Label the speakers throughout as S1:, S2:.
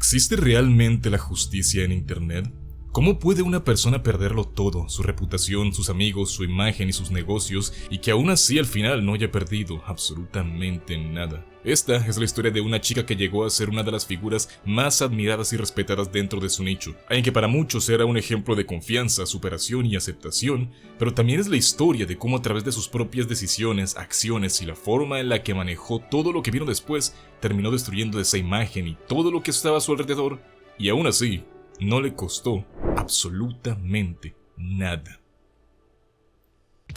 S1: ¿Existe realmente la justicia en Internet? ¿Cómo puede una persona perderlo todo, su reputación, sus amigos, su imagen y sus negocios, y que aún así al final no haya perdido absolutamente nada? Esta es la historia de una chica que llegó a ser una de las figuras más admiradas y respetadas dentro de su nicho, alguien que para muchos era un ejemplo de confianza, superación y aceptación, pero también es la historia de cómo a través de sus propias decisiones, acciones y la forma en la que manejó todo lo que vino después, terminó destruyendo esa imagen y todo lo que estaba a su alrededor, y aún así, no le costó absolutamente nada.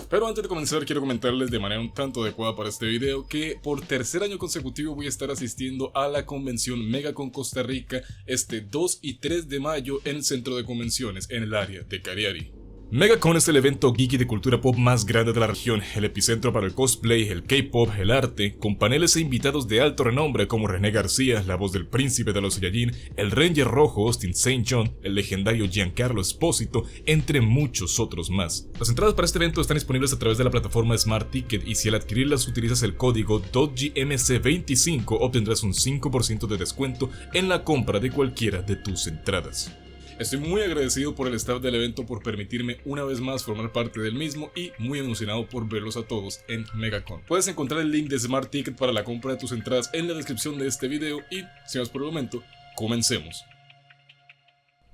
S1: Pero antes de comenzar quiero comentarles de manera un tanto adecuada para este video que por tercer año consecutivo voy a estar asistiendo a la convención MegaCon Costa Rica este 2 y 3 de mayo en el centro de convenciones en el área de Cariari. MegaCon es el evento geeky de cultura pop más grande de la región, el epicentro para el cosplay, el K-pop, el arte, con paneles e invitados de alto renombre como René García, la voz del príncipe de los Saiyajin, el Ranger rojo Austin St. John, el legendario Giancarlo Espósito, entre muchos otros más. Las entradas para este evento están disponibles a través de la plataforma Smart Ticket y si al adquirirlas utilizas el código DOTGMC25 obtendrás un 5% de descuento en la compra de cualquiera de tus entradas. Estoy muy agradecido por el staff del evento por permitirme una vez más formar parte del mismo y muy emocionado por verlos a todos en MegaCon. Puedes encontrar el link de Smart Ticket para la compra de tus entradas en la descripción de este video y, sin más por el momento, comencemos.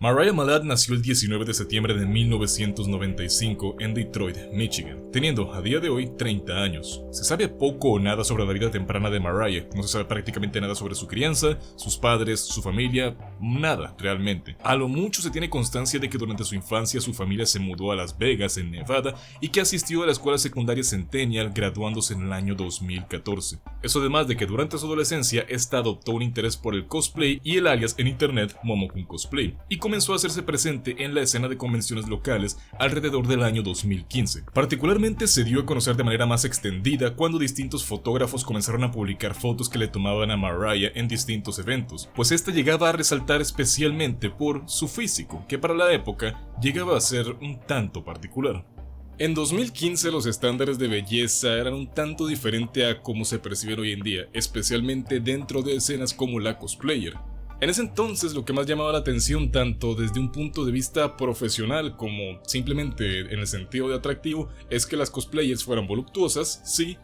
S1: Mariah Malad nació el 19 de septiembre de 1995 en Detroit, Michigan, teniendo a día de hoy 30 años. Se sabe poco o nada sobre la vida temprana de Mariah, no se sabe prácticamente nada sobre su crianza, sus padres, su familia, nada realmente. A lo mucho se tiene constancia de que durante su infancia su familia se mudó a Las Vegas, en Nevada, y que asistió a la escuela secundaria Centennial graduándose en el año 2014. Eso además de que durante su adolescencia esta adoptó un interés por el cosplay y el alias en internet Momokun Cosplay, y comenzó a hacerse presente en la escena de convenciones locales alrededor del año 2015. Particularmente se dio a conocer de manera más extendida cuando distintos fotógrafos comenzaron a publicar fotos que le tomaban a Mariah en distintos eventos, pues esta llegaba a resaltar especialmente por su físico, que para la época llegaba a ser un tanto particular. En 2015 los estándares de belleza eran un tanto diferente a cómo se perciben hoy en día, especialmente dentro de escenas como la cosplayer. En ese entonces lo que más llamaba la atención tanto desde un punto de vista profesional como simplemente en el sentido de atractivo es que las cosplayers fueran voluptuosas, sí,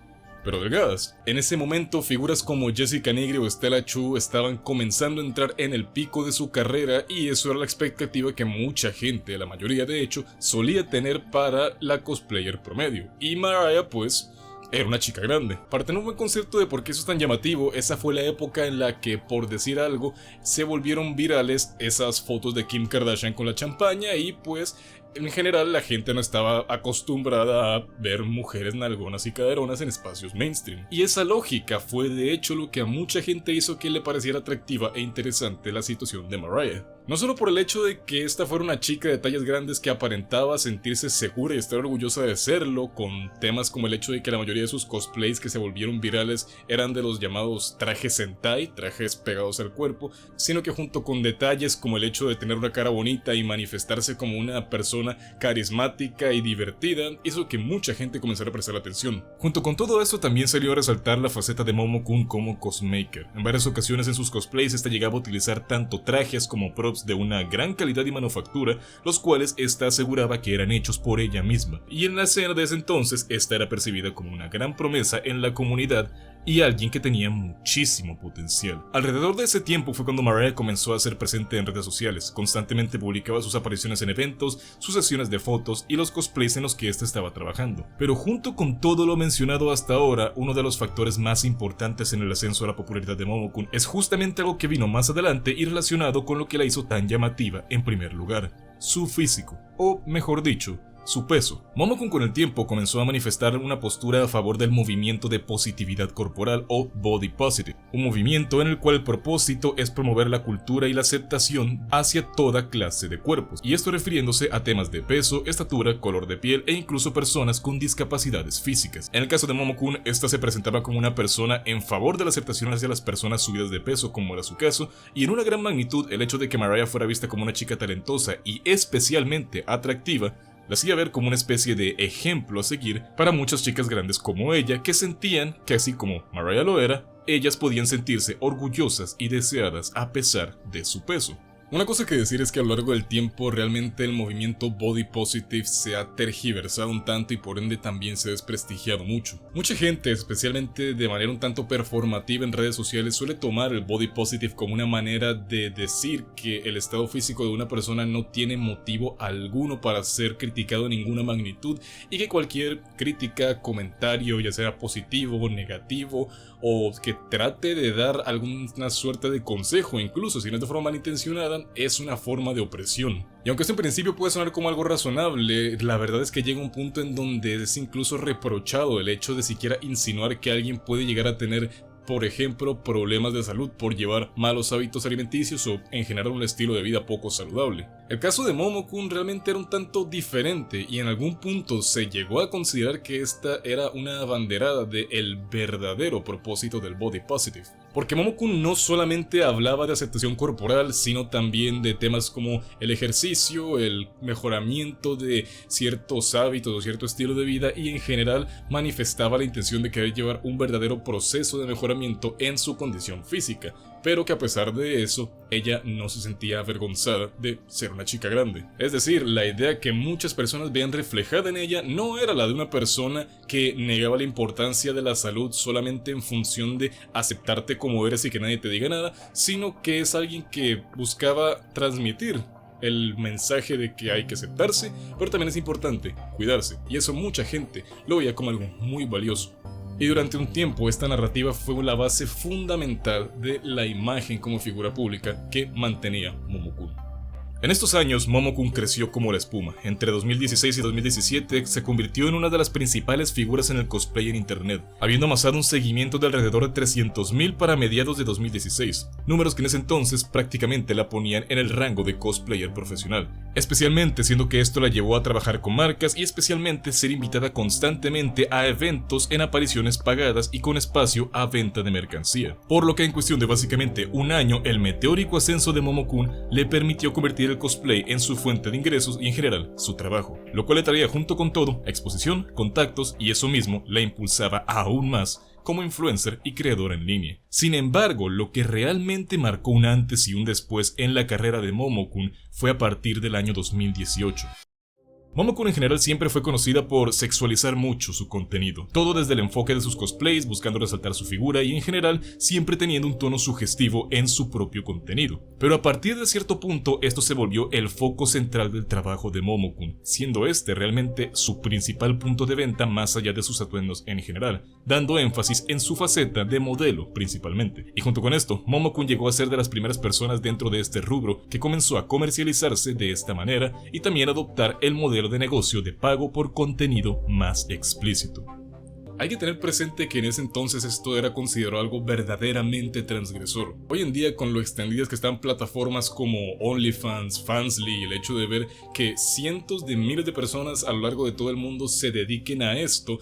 S1: pero delgadas. En ese momento figuras como Jessica Nigri o Stella Chu estaban comenzando a entrar en el pico de su carrera y eso era la expectativa que mucha gente, la mayoría de hecho, solía tener para la cosplayer promedio. Y Mariah pues era una chica grande. Para tener un buen concepto de por qué eso es tan llamativo, esa fue la época en la que, por decir algo, se volvieron virales esas fotos de Kim Kardashian con la champaña y pues en general la gente no estaba acostumbrada a ver mujeres nalgonas y caderonas en espacios mainstream. Y esa lógica fue de hecho lo que a mucha gente hizo que le pareciera atractiva e interesante la situación de Mariah. No solo por el hecho de que esta fuera una chica de tallas grandes que aparentaba sentirse segura y estar orgullosa de serlo, con temas como el hecho de que la mayoría de sus cosplays que se volvieron virales eran de los llamados trajes Sentai, trajes pegados al cuerpo, sino que junto con detalles como el hecho de tener una cara bonita y manifestarse como una persona carismática y divertida, hizo que mucha gente comenzara a prestar atención. Junto con todo eso también salió a resaltar la faceta de Momokun como cosmaker. En varias ocasiones en sus cosplays esta llegaba a utilizar tanto trajes como props de una gran calidad y manufactura, los cuales esta aseguraba que eran hechos por ella misma. Y en la escena de ese entonces, esta era percibida como una gran promesa en la comunidad y alguien que tenía muchísimo potencial. Alrededor de ese tiempo fue cuando Mariah comenzó a ser presente en redes sociales, constantemente publicaba sus apariciones en eventos, sus sesiones de fotos y los cosplays en los que ésta estaba trabajando. Pero junto con todo lo mencionado hasta ahora, uno de los factores más importantes en el ascenso a la popularidad de Momokun es justamente algo que vino más adelante y relacionado con lo que la hizo tan llamativa en primer lugar: su físico, o mejor dicho, su peso. Momokun con el tiempo comenzó a manifestar una postura a favor del movimiento de positividad corporal o body positive, un movimiento en el cual el propósito es promover la cultura y la aceptación hacia toda clase de cuerpos, y esto refiriéndose a temas de peso, estatura, color de piel e incluso personas con discapacidades físicas. En el caso de Momokun, esta se presentaba como una persona en favor de la aceptación hacia las personas subidas de peso, como era su caso, y en una gran magnitud el hecho de que Mariah fuera vista como una chica talentosa y especialmente atractiva la hacía ver como una especie de ejemplo a seguir para muchas chicas grandes como ella, que sentían que así como Mariah lo era, ellas podían sentirse orgullosas y deseadas a pesar de su peso. Una cosa que decir es que a lo largo del tiempo realmente el movimiento body positive se ha tergiversado un tanto y por ende también se ha desprestigiado mucho. Mucha gente, especialmente de manera un tanto performativa en redes sociales, suele tomar el body positive como una manera de decir que el estado físico de una persona no tiene motivo alguno para ser criticado en ninguna magnitud y que cualquier crítica, comentario, ya sea positivo o negativo, o que trate de dar alguna suerte de consejo, incluso si no es de forma malintencionada, es una forma de opresión. Y aunque esto en principio puede sonar como algo razonable, la verdad es que llega un punto en donde es incluso reprochado el hecho de siquiera insinuar que alguien puede llegar a tener, por ejemplo, problemas de salud por llevar malos hábitos alimenticios o en general un estilo de vida poco saludable. El caso de Momokun realmente era un tanto diferente y en algún punto se llegó a considerar que esta era una abanderada del verdadero propósito del body positive. Porque Momokun no solamente hablaba de aceptación corporal, sino también de temas como el ejercicio, el mejoramiento de ciertos hábitos o cierto estilo de vida y en general manifestaba la intención de querer llevar un verdadero proceso de mejoramiento en su condición física, pero que a pesar de eso, ella no se sentía avergonzada de ser una chica grande. Es decir, la idea que muchas personas veían reflejada en ella no era la de una persona que negaba la importancia de la salud solamente en función de aceptarte como eres y que nadie te diga nada, sino que es alguien que buscaba transmitir el mensaje de que hay que aceptarse, pero también es importante cuidarse, y eso mucha gente lo veía como algo muy valioso. Y durante un tiempo esta narrativa fue la base fundamental de la imagen como figura pública que mantenía Momokun. En estos años, Momokun creció como la espuma. Entre 2016 y 2017 se convirtió en una de las principales figuras en el cosplay en internet, habiendo amasado un seguimiento de alrededor de 300.000 para mediados de 2016, números que en ese entonces prácticamente la ponían en el rango de cosplayer profesional, especialmente siendo que esto la llevó a trabajar con marcas y especialmente ser invitada constantemente a eventos en apariciones pagadas y con espacio a venta de mercancía, por lo que en cuestión de básicamente un año el meteórico ascenso de Momokun le permitió convertir el cosplay en su fuente de ingresos y en general su trabajo, lo cual le traía junto con todo exposición, contactos y eso mismo la impulsaba aún más como influencer y creadora en línea. Sin embargo, lo que realmente marcó un antes y un después en la carrera de Momokun fue a partir del año 2018. Momokun en general siempre fue conocida por sexualizar mucho su contenido, todo desde el enfoque de sus cosplays, buscando resaltar su figura y en general siempre teniendo un tono sugestivo en su propio contenido. Pero a partir de cierto punto esto se volvió el foco central del trabajo de Momokun, siendo este realmente su principal punto de venta más allá de sus atuendos en general, dando énfasis en su faceta de modelo principalmente. Y junto con esto, Momokun llegó a ser de las primeras personas dentro de este rubro que comenzó a comercializarse de esta manera y también adoptar el modelo de negocio de pago por contenido más explícito. Hay que tener presente que en ese entonces esto era considerado algo verdaderamente transgresor. Hoy en día, con lo extendidas que están plataformas como OnlyFans, Fansly, el hecho de ver que cientos de miles de personas a lo largo de todo el mundo se dediquen a esto,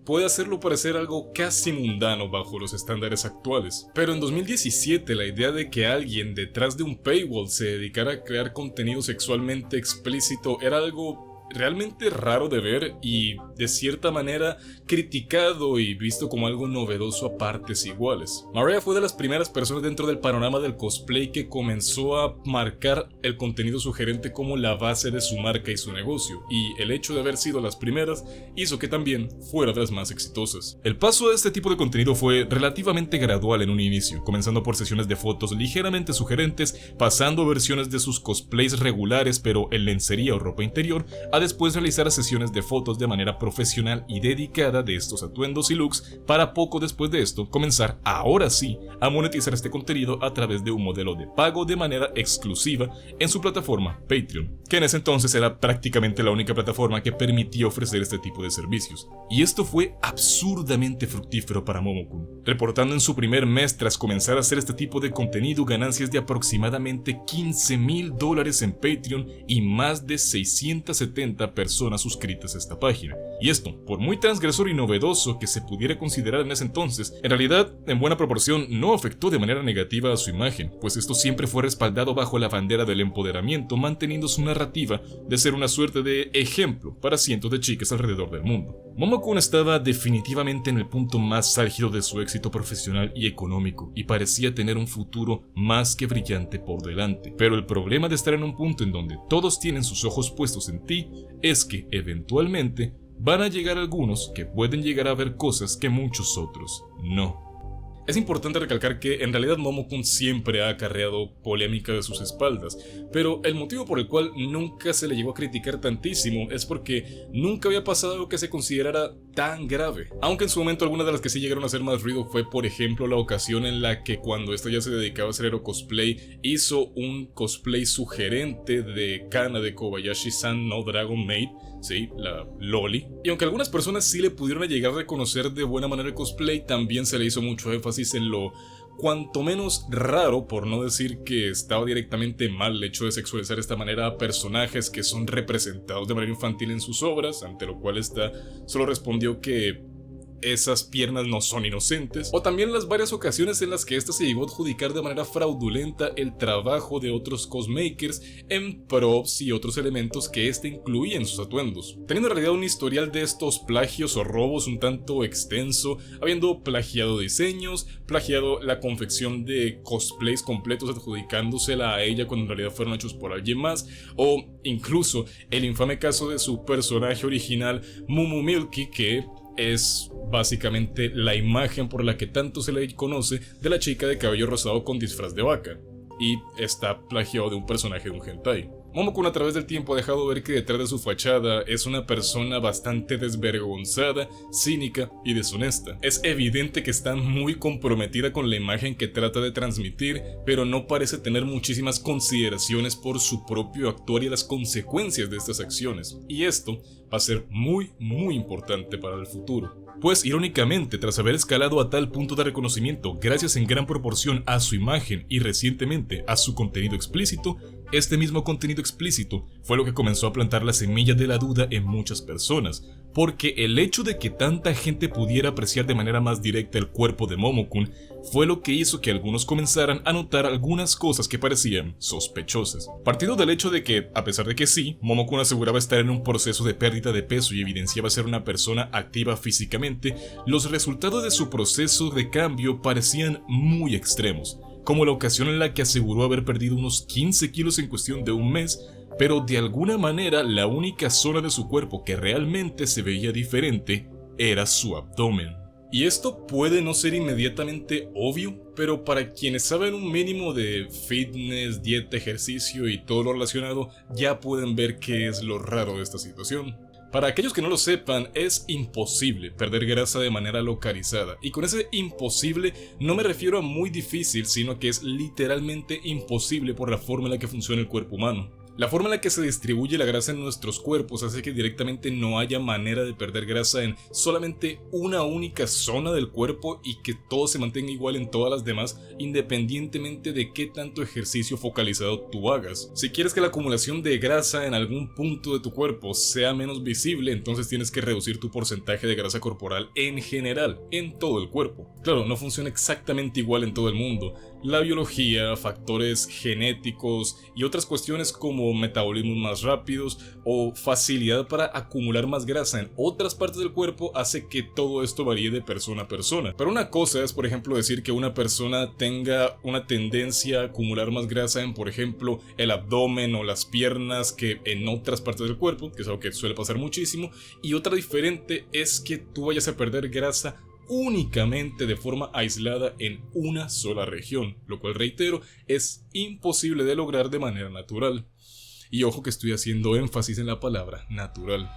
S1: puede hacerlo parecer algo casi mundano bajo los estándares actuales. Pero en 2017 la idea de que alguien detrás de un paywall se dedicara a crear contenido sexualmente explícito era algo realmente raro de ver y de cierta manera criticado y visto como algo novedoso a partes iguales. Mariah fue de las primeras personas dentro del panorama del cosplay que comenzó a marcar el contenido sugerente como la base de su marca y su negocio, y el hecho de haber sido las primeras hizo que también fuera de las más exitosas. El paso de este tipo de contenido fue relativamente gradual en un inicio, comenzando por sesiones de fotos ligeramente sugerentes, pasando a versiones de sus cosplays regulares pero en lencería o ropa interior, a después realizar sesiones de fotos de manera profesional y dedicada de estos atuendos y looks, para poco después de esto comenzar ahora sí a monetizar este contenido a través de un modelo de pago de manera exclusiva en su plataforma Patreon, que en ese entonces era prácticamente la única plataforma que permitía ofrecer este tipo de servicios. Y esto fue absurdamente fructífero para Momokun, reportando en su primer mes tras comenzar a hacer este tipo de contenido ganancias de aproximadamente $15,000 en Patreon y más de 670 personas suscritas a esta página, Y esto, por muy transgresor y novedoso que se pudiera considerar en ese entonces, en realidad, en buena proporción, no afectó de manera negativa a su imagen, pues esto siempre fue respaldado bajo la bandera del empoderamiento, manteniendo su narrativa de ser una suerte de ejemplo para cientos de chicas alrededor del mundo. Momokun estaba definitivamente en el punto más álgido de su éxito profesional y económico, y parecía tener un futuro más que brillante por delante. Pero el problema de estar en un punto en donde todos tienen sus ojos puestos en ti es que, eventualmente, van a llegar algunos que pueden llegar a ver cosas que muchos otros no. Es importante recalcar que en realidad Momokun siempre ha acarreado polémica de sus espaldas, pero el motivo por el cual nunca se le llegó a criticar tantísimo es porque nunca había pasado algo que se considerara tan grave. Aunque en su momento algunas de las que sí llegaron a hacer más ruido fue, por ejemplo, la ocasión en la que cuando esta ya se dedicaba a hacer hero cosplay, hizo un cosplay sugerente de Kana de Kobayashi-san no Dragon Maid, sí, la Loli. Y aunque algunas personas sí le pudieron llegar a reconocer de buena manera el cosplay, también se le hizo mucho énfasis en lo cuanto menos raro, por no decir que estaba directamente mal el hecho de sexualizar de esta manera a personajes que son representados de manera infantil en sus obras, ante lo cual esta solo respondió que esas piernas no son inocentes, o también las varias ocasiones en las que ésta se llegó a adjudicar de manera fraudulenta el trabajo de otros cosmakers en props y otros elementos que éste incluía en sus atuendos, teniendo en realidad un historial de estos plagios o robos un tanto extenso, habiendo plagiado diseños, plagiado la confección de cosplays completos adjudicándosela a ella cuando en realidad fueron hechos por alguien más, o incluso el infame caso de su personaje original Mumu Milky, que es básicamente la imagen por la que tanto se le conoce de la chica de cabello rosado con disfraz de vaca, y está plagiado de un personaje de un hentai. Momokun a través del tiempo ha dejado ver que detrás de su fachada es una persona bastante desvergonzada, cínica y deshonesta. Es evidente que está muy comprometida con la imagen que trata de transmitir, pero no parece tener muchísimas consideraciones por su propio actuar y las consecuencias de estas acciones. Y esto va a ser muy importante para el futuro. Pues irónicamente, tras haber escalado a tal punto de reconocimiento gracias en gran proporción a su imagen y recientemente a su contenido explícito, este mismo contenido explícito fue lo que comenzó a plantar la semilla de la duda en muchas personas, porque el hecho de que tanta gente pudiera apreciar de manera más directa el cuerpo de Momokun fue lo que hizo que algunos comenzaran a notar algunas cosas que parecían sospechosas. Partiendo del hecho de que, a pesar de que sí, Momokun aseguraba estar en un proceso de pérdida de peso y evidenciaba ser una persona activa físicamente, los resultados de su proceso de cambio parecían muy extremos, como la ocasión en la que aseguró haber perdido unos 15 kilos en cuestión de un mes, pero de alguna manera la única zona de su cuerpo que realmente se veía diferente era su abdomen. Y esto puede no ser inmediatamente obvio, pero para quienes saben un mínimo de fitness, dieta, ejercicio y todo lo relacionado, ya pueden ver qué es lo raro de esta situación. Para aquellos que no lo sepan, es imposible perder grasa de manera localizada, y con ese imposible no me refiero a muy difícil, sino que es literalmente imposible por la forma en la que funciona el cuerpo humano. La forma en la que se distribuye la grasa en nuestros cuerpos hace que directamente no haya manera de perder grasa en solamente una única zona del cuerpo y que todo se mantenga igual en todas las demás, independientemente de qué tanto ejercicio focalizado tú hagas. Si quieres que la acumulación de grasa en algún punto de tu cuerpo sea menos visible, entonces tienes que reducir tu porcentaje de grasa corporal en general, en todo el cuerpo. Claro, no funciona exactamente igual en todo el mundo. La biología, factores genéticos y otras cuestiones como metabolismos más rápidos o facilidad para acumular más grasa en otras partes del cuerpo hace que todo esto varíe de persona a persona. Pero una cosa es, por ejemplo, decir que una persona tenga una tendencia a acumular más grasa en, por ejemplo, el abdomen o las piernas que en otras partes del cuerpo, que es algo que suele pasar muchísimo, y otra diferente es que tú vayas a perder grasa únicamente de forma aislada en una sola región, lo cual, reitero, es imposible de lograr de manera natural. Y ojo que estoy haciendo énfasis en la palabra natural.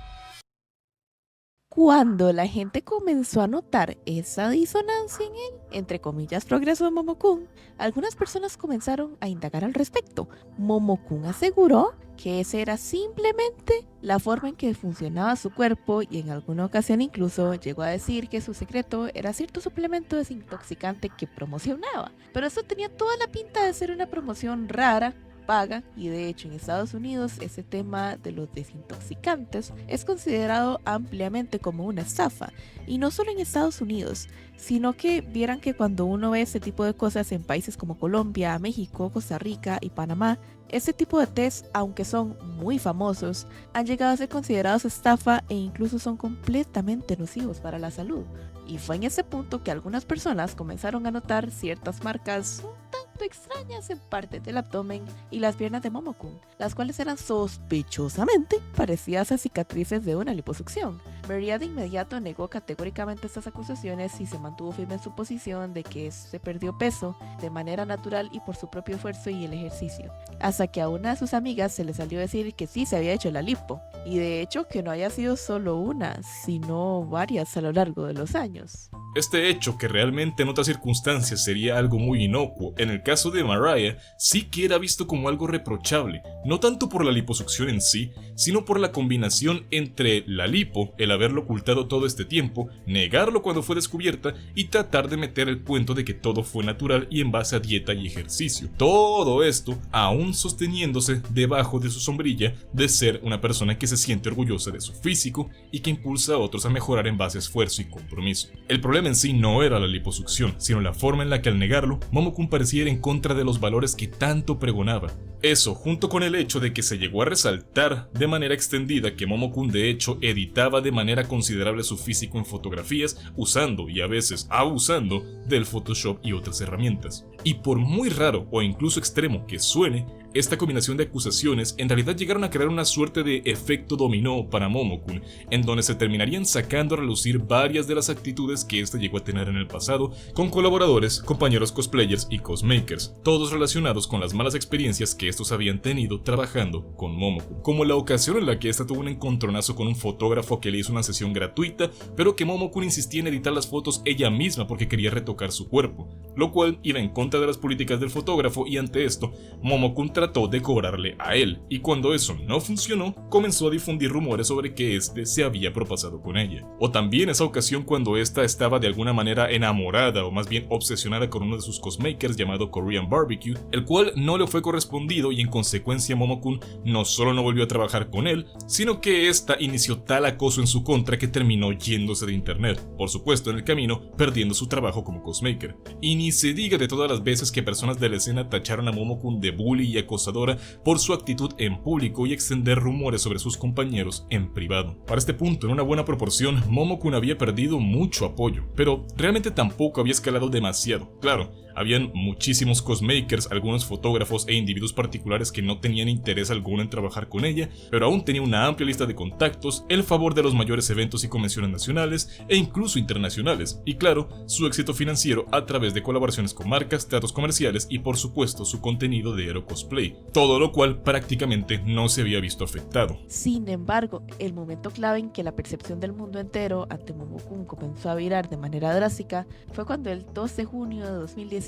S2: Cuando la gente comenzó a notar esa disonancia en el, entre comillas, progreso de Momokun, algunas personas comenzaron a indagar al respecto. Momokun aseguró que esa era simplemente la forma en que funcionaba su cuerpo y en alguna ocasión incluso llegó a decir que su secreto era cierto suplemento desintoxicante que promocionaba. Pero eso tenía toda la pinta de ser una promoción rara pagan, y de hecho en Estados Unidos ese tema de los desintoxicantes es considerado ampliamente como una estafa, y no solo en Estados Unidos, sino que vieran que cuando uno ve este tipo de cosas en países como Colombia, México, Costa Rica y Panamá, este tipo de test, aunque son muy famosos, han llegado a ser considerados estafa e incluso son completamente nocivos para la salud. Y fue en ese punto que algunas personas comenzaron a notar ciertas marcas un tanto extrañas en partes del abdomen y las piernas de Momokun, las cuales eran sospechosamente parecidas a cicatrices de una liposucción. Maria de inmediato negó categóricamente estas acusaciones y se mantuvo firme en su posición de que se perdió peso de manera natural y por su propio esfuerzo y el ejercicio, hasta que a una de sus amigas se le salió a decir que sí se había hecho la lipo, y de hecho que no haya sido solo una, sino varias a lo largo de los años.
S1: Este hecho, que realmente en otras circunstancias sería algo muy inocuo, en el caso de Mariah sí que era visto como algo reprochable, no tanto por la liposucción en sí, sino por la combinación entre la lipo, el haberlo ocultado todo este tiempo, negarlo cuando fue descubierta y tratar de meter el cuento de que todo fue natural y en base a dieta y ejercicio. Todo esto aún sosteniéndose debajo de su sombrilla de ser una persona que se siente orgullosa de su físico y que impulsa a otros a mejorar en base a esfuerzo y compromiso. El problema en sí no era la liposucción, sino la forma en la que al negarlo, Momokun parecía ir en contra de los valores que tanto pregonaba. Eso, junto con el hecho de que se llegó a resaltar de manera extendida que Momokun de hecho editaba de manera considerable su físico en fotografías, usando y a veces abusando del Photoshop y otras herramientas. Y por muy raro o incluso extremo que suene, esta combinación de acusaciones en realidad llegaron a crear una suerte de efecto dominó para Momokun, en donde se terminarían sacando a relucir varias de las actitudes que éste llegó a tener en el pasado con colaboradores, compañeros cosplayers y cosmakers, todos relacionados con las malas experiencias que estos habían tenido trabajando con Momokun, como la ocasión en la que ésta tuvo un encontronazo con un fotógrafo que le hizo una sesión gratuita, pero que Momokun insistía en editar las fotos ella misma porque quería retocar su cuerpo, lo cual iba en contra de las políticas del fotógrafo, y ante esto, Momokun trató de cobrarle a él, y cuando eso no funcionó, comenzó a difundir rumores sobre que este se había propasado con ella. O también esa ocasión cuando esta estaba de alguna manera enamorada o más bien obsesionada con uno de sus cosmakers llamado Korean Barbecue, el cual no le fue correspondido y en consecuencia Momokun no solo no volvió a trabajar con él, sino que esta inició tal acoso en su contra que terminó yéndose de internet, por supuesto en el camino perdiendo su trabajo como cosmaker. Y ni se diga de todas las veces que personas de la escena tacharon a Momokun de bully y acosadora por su actitud en público y extender rumores sobre sus compañeros en privado. Para este punto, en una buena proporción, Momokun había perdido mucho apoyo, pero realmente tampoco había escalado demasiado. Claro, habían muchísimos cosmakers, algunos fotógrafos e individuos particulares que no tenían interés alguno en trabajar con ella, pero aún tenía una amplia lista de contactos, el favor de los mayores eventos y convenciones nacionales e incluso internacionales, y claro, su éxito financiero a través de colaboraciones con marcas, tratos comerciales y por supuesto su contenido de Ero Cosplay, todo lo cual prácticamente no se había visto afectado.
S2: Sin embargo, el momento clave en que la percepción del mundo entero ante Momokun comenzó a virar de manera drástica fue cuando el 2 de junio de 2018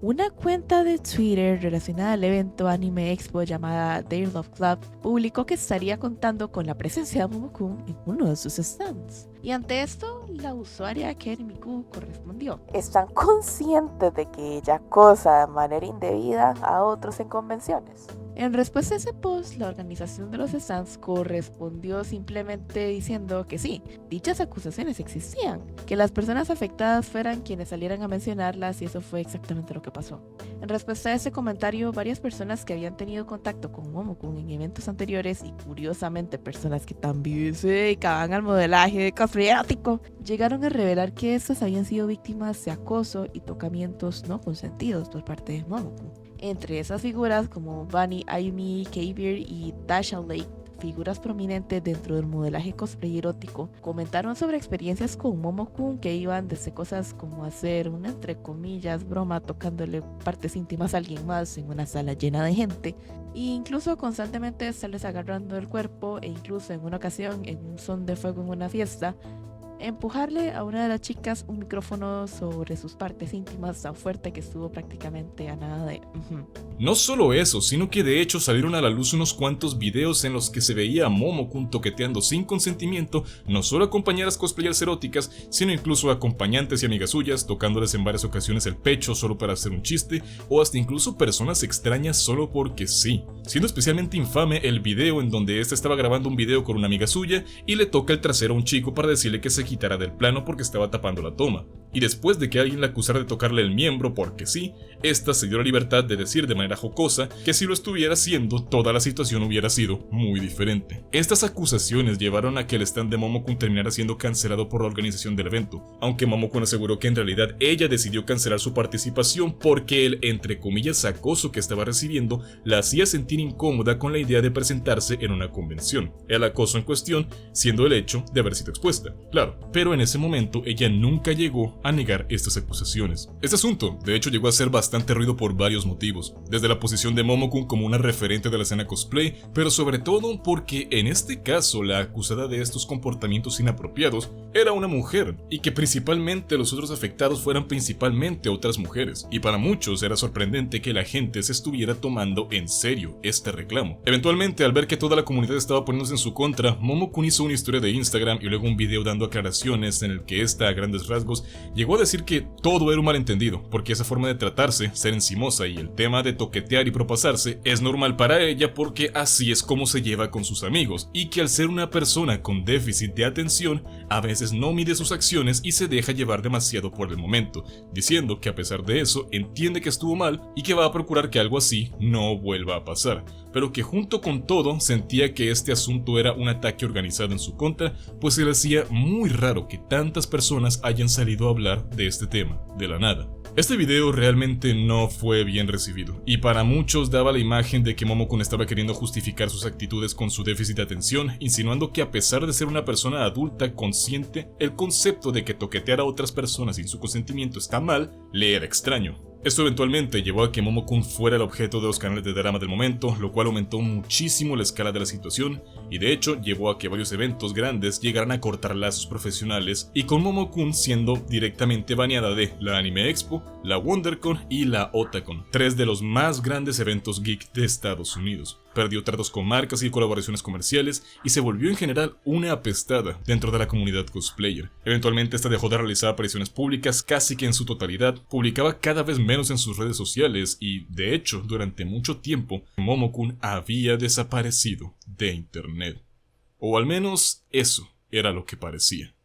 S2: una cuenta de Twitter relacionada al evento Anime Expo llamada Their Love Club publicó que estaría contando con la presencia de Momokun en uno de sus stands. Y ante esto, la usuaria Ken Miku correspondió: ¿están conscientes de que ella acosa de manera indebida a otros en convenciones? En respuesta a ese post, la organización de los stands correspondió simplemente diciendo que sí, dichas acusaciones existían, que las personas afectadas fueran quienes salieran a mencionarlas, y eso fue exactamente lo que pasó. En respuesta a ese comentario, varias personas que habían tenido contacto con Momokun en eventos anteriores, y curiosamente personas que también se dedicaban al modelaje de cosplay erótico, llegaron a revelar que estas habían sido víctimas de acoso y tocamientos no consentidos por parte de Momokun. Entre esas figuras como Bunny, Ayumi, K-Beer y Dasha Lake, figuras prominentes dentro del modelaje cosplay erótico, comentaron sobre experiencias con Momokun que iban desde cosas como hacer una entre comillas broma tocándole partes íntimas a alguien más en una sala llena de gente, e incluso constantemente estarles agarrando el cuerpo, e incluso en una ocasión en un son de fuego en una fiesta, empujarle a una de las chicas un micrófono sobre sus partes íntimas tan fuerte que estuvo prácticamente a nada de
S1: No solo eso, sino que de hecho salieron a la luz unos cuantos videos en los que se veía a Momokun toqueteando sin consentimiento no solo a compañeras cosplayers eróticas, sino incluso a acompañantes y amigas suyas, tocándoles en varias ocasiones el pecho solo para hacer un chiste, o hasta incluso personas extrañas solo porque sí. Siendo especialmente infame el video en donde esta estaba grabando un video con una amiga suya y le toca el trasero a un chico para decirle que se quitara del plano porque estaba tapando la toma. Y después de que alguien la acusara de tocarle el miembro porque sí, esta se dio la libertad de decir de manera jocosa que si lo estuviera haciendo, toda la situación hubiera sido muy diferente. Estas acusaciones llevaron a que el stand de Momokun terminara siendo cancelado por la organización del evento, aunque Momokun aseguró que en realidad ella decidió cancelar su participación porque el entre comillas acoso que estaba recibiendo la hacía sentir incómoda con la idea de presentarse en una convención, el acoso en cuestión siendo el hecho de haber sido expuesta, claro, pero en ese momento ella nunca llegó a negar estas acusaciones. Este asunto, de hecho, llegó a hacer bastante ruido por varios motivos, desde la posición de Momokun como una referente de la escena cosplay, pero sobre todo porque en este caso la acusada de estos comportamientos inapropiados era una mujer, y que principalmente los otros afectados fueran principalmente otras mujeres, y para muchos era sorprendente que la gente se estuviera tomando en serio este reclamo. Eventualmente, al ver que toda la comunidad estaba poniéndose en su contra, Momokun hizo una historia de Instagram y luego un video dando aclaraciones en el que esta, a grandes rasgos, llegó a decir que todo era un malentendido, porque esa forma de tratarse, ser encimosa y el tema de toquetear y propasarse es normal para ella porque así es como se lleva con sus amigos, y que al ser una persona con déficit de atención, a veces no mide sus acciones y se deja llevar demasiado por el momento, diciendo que a pesar de eso entiende que estuvo mal y que va a procurar que algo así no vuelva a pasar, pero que junto con todo sentía que este asunto era un ataque organizado en su contra, pues se le hacía muy raro que tantas personas hayan salido a hablar de este tema, de la nada. Este video realmente no fue bien recibido, y para muchos daba la imagen de que Momokun estaba queriendo justificar sus actitudes con su déficit de atención, insinuando que a pesar de ser una persona adulta consciente, el concepto de que toquetear a otras personas sin su consentimiento está mal, le era extraño. Esto eventualmente llevó a que Momokun fuera el objeto de los canales de drama del momento, lo cual aumentó muchísimo la escala de la situación, y de hecho llevó a que varios eventos grandes llegaran a cortar lazos profesionales, y con Momokun siendo directamente baneada de la Anime Expo, la WonderCon y la Otakon, tres de los más grandes eventos geek de Estados Unidos. Perdió tratos con marcas y colaboraciones comerciales y se volvió en general una apestada dentro de la comunidad cosplayer. Eventualmente esta dejó de realizar apariciones públicas casi que en su totalidad, publicaba cada vez menos en sus redes sociales y, de hecho, durante mucho tiempo, Momokun había desaparecido de internet. O al menos eso era lo que parecía.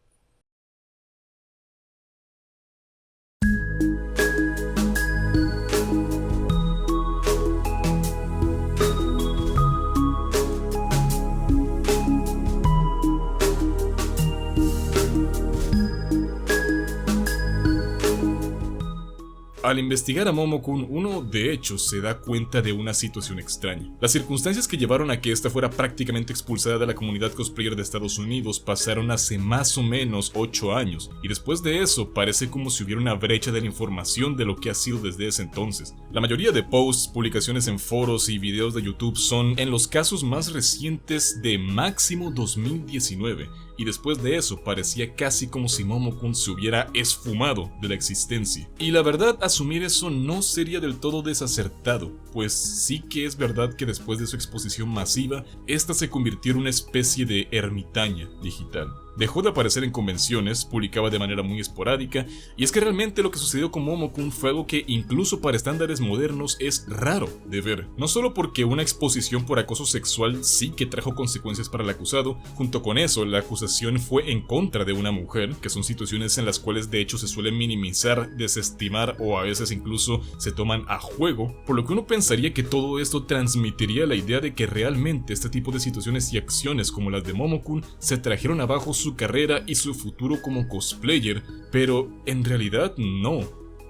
S1: Al investigar a Momokun, uno de hecho se da cuenta de una situación extraña. Las circunstancias que llevaron a que esta fuera prácticamente expulsada de la comunidad cosplayer de Estados Unidos pasaron hace más o menos 8 años, y después de eso parece como si hubiera una brecha de la información de lo que ha sido desde ese entonces. La mayoría de posts, publicaciones en foros y videos de YouTube son en los casos más recientes de máximo 2019, y después de eso parecía casi como si Momokun se hubiera esfumado de la existencia. Y la verdad, asumir eso no sería del todo desacertado, pues sí que es verdad que después de su exposición masiva, esta se convirtió en una especie de ermitaña digital. Dejó de aparecer en convenciones, publicaba de manera muy esporádica, y es que realmente lo que sucedió con Momokun fue algo que incluso para estándares modernos es raro de ver. No solo porque una exposición por acoso sexual sí que trajo consecuencias para el acusado, junto con eso la acusación fue en contra de una mujer, que son situaciones en las cuales de hecho se suele minimizar, desestimar o a veces incluso se toman a juego, por lo que uno pensaría que todo esto transmitiría la idea de que realmente este tipo de situaciones y acciones como las de Momokun se trajeron abajo su carrera y su futuro como cosplayer, pero en realidad no,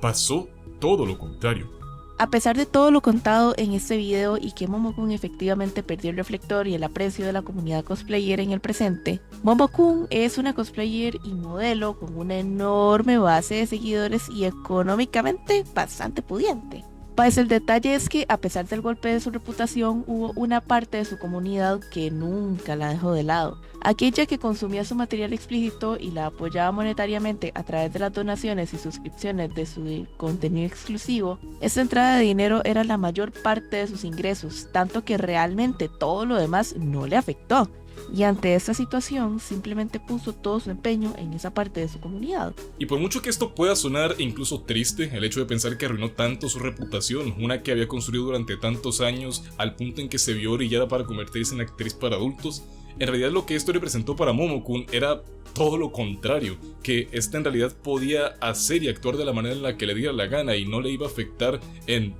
S1: pasó todo lo contrario.
S2: A pesar de todo lo contado en este video y que Momokun efectivamente perdió el reflector y el aprecio de la comunidad cosplayer en el presente, Momokun es una cosplayer y modelo con una enorme base de seguidores y económicamente bastante pudiente. Pues el detalle es que a pesar del golpe de su reputación, hubo una parte de su comunidad que nunca la dejó de lado. Aquella que consumía su material explícito y la apoyaba monetariamente a través de las donaciones y suscripciones de su contenido exclusivo, esa entrada de dinero era la mayor parte de sus ingresos, tanto que realmente todo lo demás no le afectó. Y ante esta situación, simplemente puso todo su empeño en esa parte de su comunidad.
S1: Y por mucho que esto pueda sonar incluso triste, el hecho de pensar que arruinó tanto su reputación, una que había construido durante tantos años, al punto en que se vio orillada para convertirse en actriz para adultos, en realidad lo que esto representó para Momokun era todo lo contrario, que esta en realidad podía hacer y actuar de la manera en la que le diera la gana y no le iba a afectar en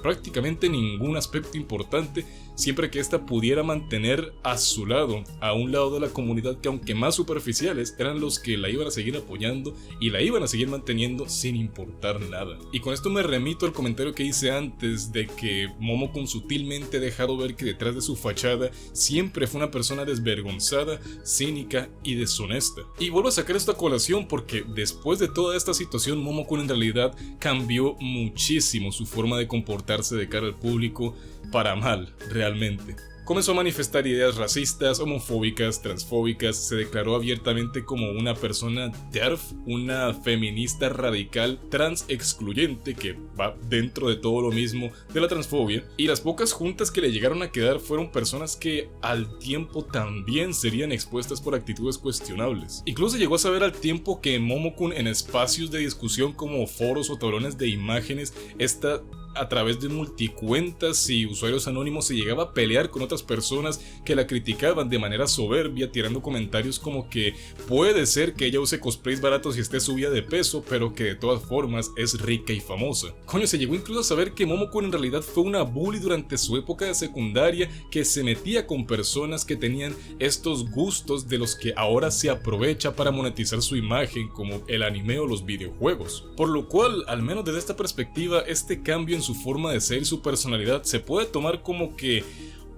S1: prácticamente ningún aspecto importante, siempre que ésta pudiera mantener a su lado, a un lado de la comunidad que, aunque más superficiales, eran los que la iban a seguir apoyando y la iban a seguir manteniendo sin importar nada. Y con esto me remito al comentario que hice antes de que Momokun sutilmente ha dejado ver que detrás de su fachada siempre fue una persona desvergonzada, cínica y deshonesta. Y vuelvo a sacar esta colación porque después de toda esta situación, Momokun en realidad cambió muchísimo su forma de comportarse de cara al público, para mal, realmente. Comenzó a manifestar ideas racistas, homofóbicas, transfóbicas, se declaró abiertamente como una persona TERF, una feminista radical trans excluyente que va dentro de todo lo mismo de la transfobia, y las pocas juntas que le llegaron a quedar fueron personas que al tiempo también serían expuestas por actitudes cuestionables. Incluso llegó a saber al tiempo que Momokun en espacios de discusión como foros o tablones de imágenes, a través de multicuentas y usuarios anónimos se llegaba a pelear con otras personas que la criticaban de manera soberbia, tirando comentarios como que puede ser que ella use cosplays baratos y esté subida de peso, pero que de todas formas es rica y famosa. Coño, se llegó incluso a saber que Momokun en realidad fue una bully durante su época de secundaria, que se metía con personas que tenían estos gustos de los que ahora se aprovecha para monetizar su imagen, como el anime o los videojuegos. Por lo cual, al menos desde esta perspectiva, este cambio en su forma de ser y su personalidad se puede tomar como que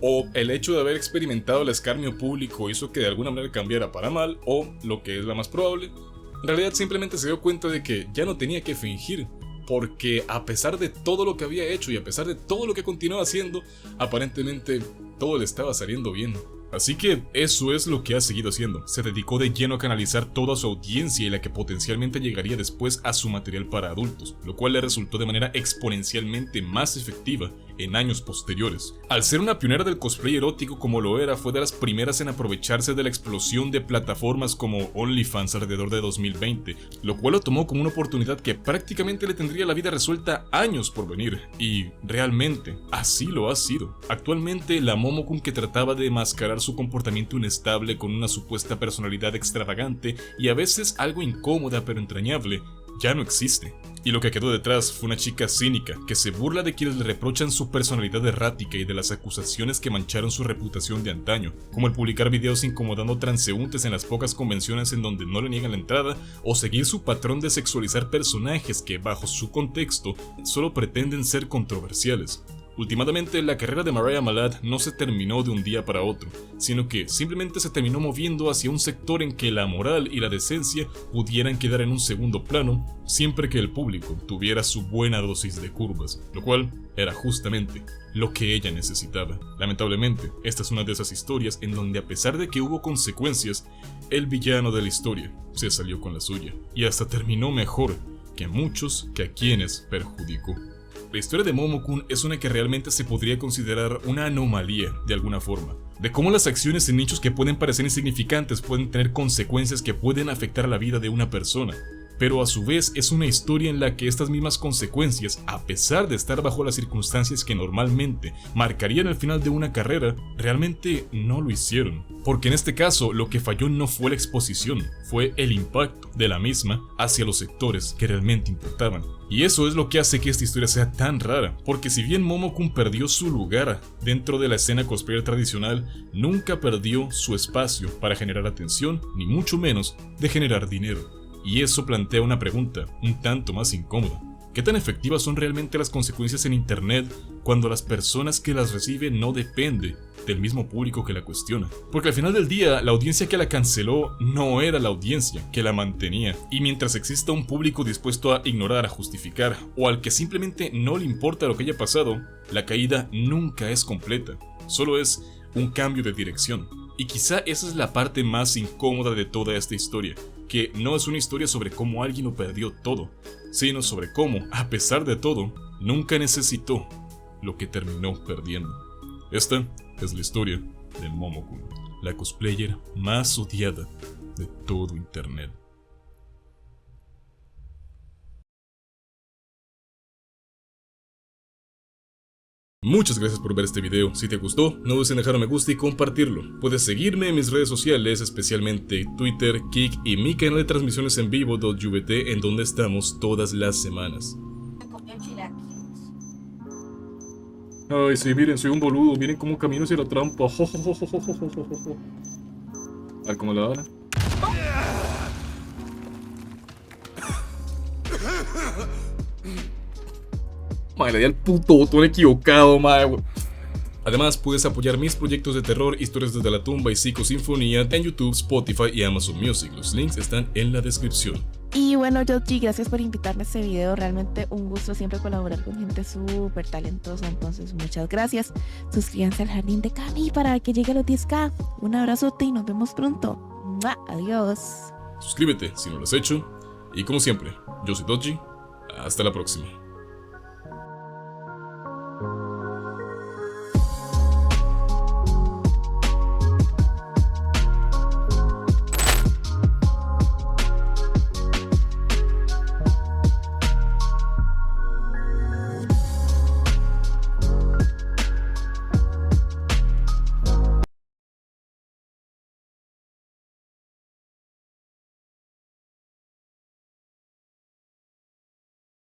S1: o el hecho de haber experimentado el escarnio público hizo que de alguna manera cambiara para mal, o, lo que es la más probable, en realidad simplemente se dio cuenta de que ya no tenía que fingir, porque a pesar de todo lo que había hecho y a pesar de todo lo que continuaba haciendo, aparentemente todo le estaba saliendo bien. Así que eso es lo que ha seguido haciendo. Se dedicó de lleno a canalizar toda su audiencia y la que potencialmente llegaría después a su material para adultos, lo cual le resultó de manera exponencialmente más efectiva en años posteriores. Al ser una pionera del cosplay erótico como lo era, fue de las primeras en aprovecharse de la explosión de plataformas como OnlyFans alrededor de 2020, lo cual lo tomó como una oportunidad que prácticamente le tendría la vida resuelta años por venir, y realmente así lo ha sido. Actualmente la Momokun que trataba de mascarar su comportamiento inestable con una supuesta personalidad extravagante y a veces algo incómoda pero entrañable, ya no existe. Y lo que quedó detrás fue una chica cínica que se burla de quienes le reprochan su personalidad errática y de las acusaciones que mancharon su reputación de antaño, como el publicar videos incomodando transeúntes en las pocas convenciones en donde no le niegan la entrada, o seguir su patrón de sexualizar personajes que, bajo su contexto, solo pretenden ser controversiales. Últimamente, la carrera de Mariah Malad no se terminó de un día para otro, sino que simplemente se terminó moviendo hacia un sector en que la moral y la decencia pudieran quedar en un segundo plano, siempre que el público tuviera su buena dosis de curvas, lo cual era justamente lo que ella necesitaba. Lamentablemente, esta es una de esas historias en donde, a pesar de que hubo consecuencias, el villano de la historia se salió con la suya, y hasta terminó mejor que muchos que a quienes perjudicó. La historia de Momokun es una que realmente se podría considerar una anomalía de alguna forma, de cómo las acciones en nichos que pueden parecer insignificantes pueden tener consecuencias que pueden afectar la vida de una persona, pero a su vez es una historia en la que estas mismas consecuencias, a pesar de estar bajo las circunstancias que normalmente marcarían el final de una carrera, realmente no lo hicieron. Porque en este caso lo que falló no fue la exposición, fue el impacto de la misma hacia los sectores que realmente importaban. Y eso es lo que hace que esta historia sea tan rara, porque si bien Momokun perdió su lugar dentro de la escena cosplayer tradicional, nunca perdió su espacio para generar atención, ni mucho menos de generar dinero. Y eso plantea una pregunta un tanto más incómoda. ¿Qué tan efectivas son realmente las consecuencias en internet cuando las personas que las reciben no depende del mismo público que la cuestiona. Porque al final del día, la audiencia que la canceló no era la audiencia que la mantenía. Y mientras exista un público dispuesto a ignorar, a justificar, o al que simplemente no le importa lo que haya pasado, la caída nunca es completa. Solo es un cambio de dirección. Y quizá esa es la parte más incómoda de toda esta historia, que no es una historia sobre cómo alguien lo perdió todo, sino sobre cómo, a pesar de todo, nunca necesitó lo que terminó perdiendo. Esta es la historia de Momokun, la cosplayer más odiada de todo internet. Muchas gracias por ver este video. Si te gustó, no dudes en dejar un me gusta y compartirlo. Puedes seguirme en mis redes sociales, especialmente Twitter, Kik y mi canal de transmisiones en vivo .jvt, en donde estamos todas las semanas. Ay, sí, miren, soy un boludo. Miren cómo camino hacia la trampa. A ver cómo la dan. Madre, le di al puto botón equivocado, madre. Además, puedes apoyar mis proyectos de terror, historias desde la tumba y psicosinfonía en YouTube, Spotify y Amazon Music. Los links están en la descripción.
S2: Y bueno, Yoji, gracias por invitarme a este video. Realmente un gusto siempre colaborar con gente súper talentosa. Entonces, muchas gracias. Suscríbanse al Jardín de Cami para que llegue a los 10K. Un abrazote y nos vemos pronto. ¡Mua! Adiós.
S1: Suscríbete si no lo has hecho. Y como siempre, yo soy Doji. Hasta la próxima.